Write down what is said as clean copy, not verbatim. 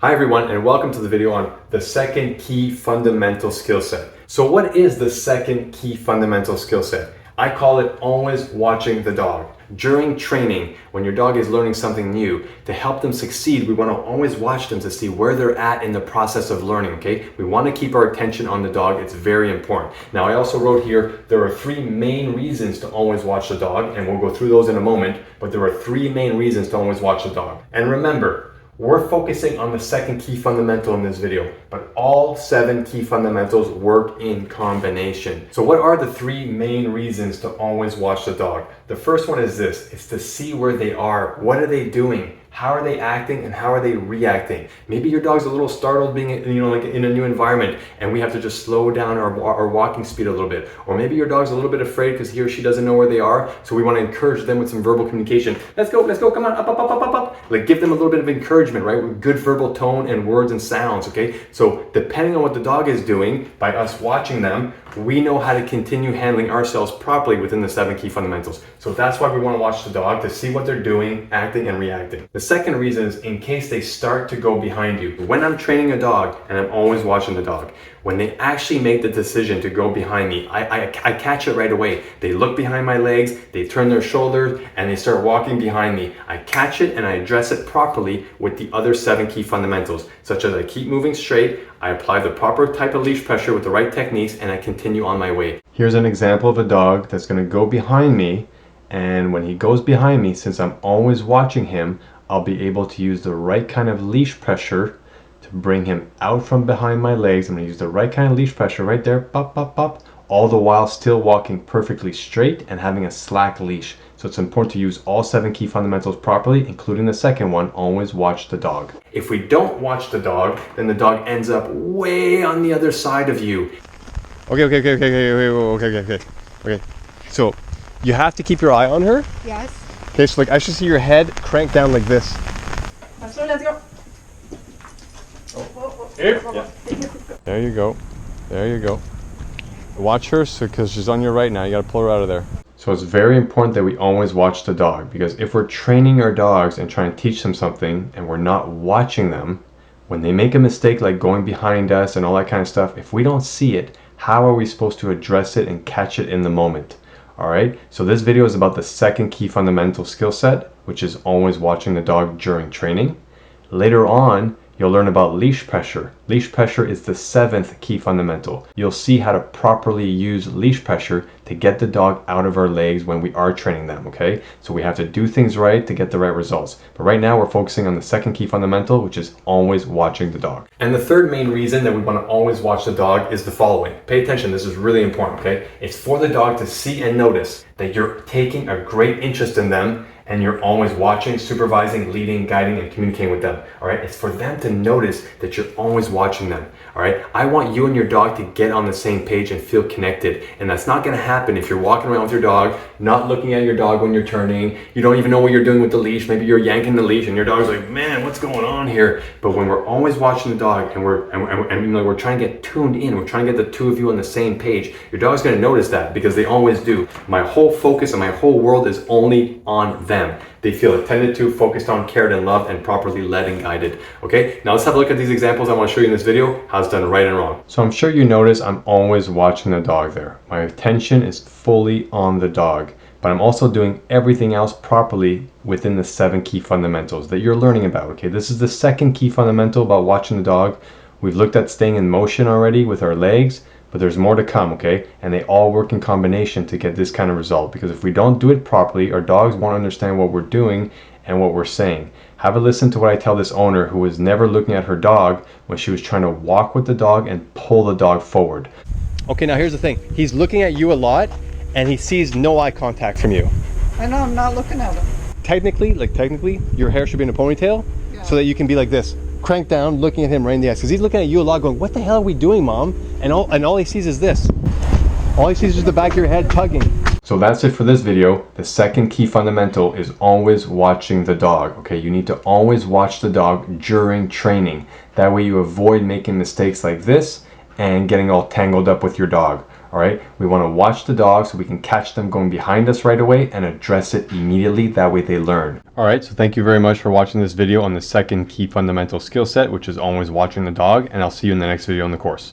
Hi everyone, and welcome to the video on the second key fundamental skill set. So what is the second key fundamental skill set? I call it always watching the dog. During training, when your dog is learning something new, to help them succeed, we want to always watch them to see where they're at in the process of learning, okay? We want to keep our attention on the dog. It's very important. Now, I also wrote here, there are three main reasons to always watch the dog, and we'll go through those in a moment, but there are three main reasons to always watch the dog. And remember, we're focusing on the second key fundamental in this video, but all 7 key fundamentals work in combination. So what are the 3 main reasons to always watch the dog? The first one is this, it's to see where they are. What are they doing? How are they acting and how are they reacting? Maybe your dog's a little startled being like in a new environment and we have to just slow down our walking speed a little bit. Or maybe your dog's a little bit afraid because he or she doesn't know where they are, so we want to encourage them with some verbal communication. Let's go, come on, up. Like give them a little bit of encouragement, right? With good verbal tone and words and sounds, okay? So depending on what the dog is doing, by us watching them, we know how to continue handling ourselves properly within the 7 key fundamentals. So that's why we want to watch the dog, to see what they're doing, acting and reacting. The second reason is in case they start to go behind you. When I'm training a dog, and I'm always watching the dog, when they actually make the decision to go behind me, I catch it right away. They look behind my legs, they turn their shoulders, and they start walking behind me. I catch it and I address it properly with the other 7 key fundamentals, such as I keep moving straight, I apply the proper type of leash pressure with the right techniques, and I continue on my way. Here's an example of a dog that's going to go behind me, and when he goes behind me, since I'm always watching him, I'll be able to use the right kind of leash pressure to bring him out from behind my legs. I'm going to use the right kind of leash pressure right there, pop, pop, pop, all the while still walking perfectly straight and having a slack leash. So it's important to use all 7 key fundamentals properly, including the second one, always watch the dog. If we don't watch the dog, then the dog ends up way on the other side of you. Okay. So you have to keep your eye on her. Yes. Okay, so like I should see your head crank down like this. Let's go. Yeah. There you go. Watch her, because she's on your right now. You got to pull her out of there. So it's very important that we always watch the dog, because if we're training our dogs and trying to teach them something and we're not watching them, when they make a mistake like going behind us and all that kind of stuff, if we don't see it, how are we supposed to address it and catch it in the moment? Alright, so this video is about the second key fundamental skill set, which is always watching the dog during training. Later on, you'll learn about leash pressure. Leash pressure is the 7th key fundamental. You'll see how to properly use leash pressure to get the dog out of our legs when we are training them, okay? So we have to do things right to get the right results. But right now we're focusing on the second key fundamental, which is always watching the dog. And the third main reason that we want to always watch the dog is the following. Pay attention, this is really important, okay? It's for the dog to see and notice that you're taking a great interest in them, and you're always watching, supervising, leading, guiding, and communicating with them, all right? It's for them to notice that you're always watching them, all right? I want you and your dog to get on the same page and feel connected, and that's not gonna happen if you're walking around with your dog, not looking at your dog when you're turning, you don't even know what you're doing with the leash, maybe you're yanking the leash and your dog's like, man, what's going on here? But when we're always watching the dog and we're trying to get tuned in, we're trying to get the two of you on the same page, your dog's gonna notice that, because they always do. My whole focus and my whole world is only on them. They feel attended to, focused on, cared and loved, and properly led and guided. Okay, now let's have a look at these examples I want to show you in this video, how it's done right and wrong. So I'm sure you notice I'm always watching the dog there. My attention is fully on the dog, but I'm also doing everything else properly within the 7 key fundamentals that you're learning about. Okay, this is the second key fundamental about watching the dog. We've looked at staying in motion already with our legs, but there's more to come, okay? And they all work in combination to get this kind of result, because if we don't do it properly, our dogs won't understand what we're doing and what we're saying. Have a listen to what I tell this owner who was never looking at her dog when she was trying to walk with the dog and pull the dog forward. Okay, now here's the thing. He's looking at you a lot and he sees no eye contact from you. I know, I'm not looking at him. Technically, your hair should be in a ponytail, so that you can be like this. Crank down, looking at him right in the eyes, because he's looking at you a lot going, what the hell are we doing, Mom? And all he sees is this. All he sees is the back of your head tugging. So that's it for this video. The second key fundamental is always watching the dog. Okay, you need to always watch the dog during training. That way you avoid making mistakes like this and getting all tangled up with your dog. All right, we want to watch the dog so we can catch them going behind us right away and address it immediately. That way they learn. All right, so thank you very much for watching this video on the second key fundamental skill set, which is always watching the dog, and I'll see you in the next video in the course.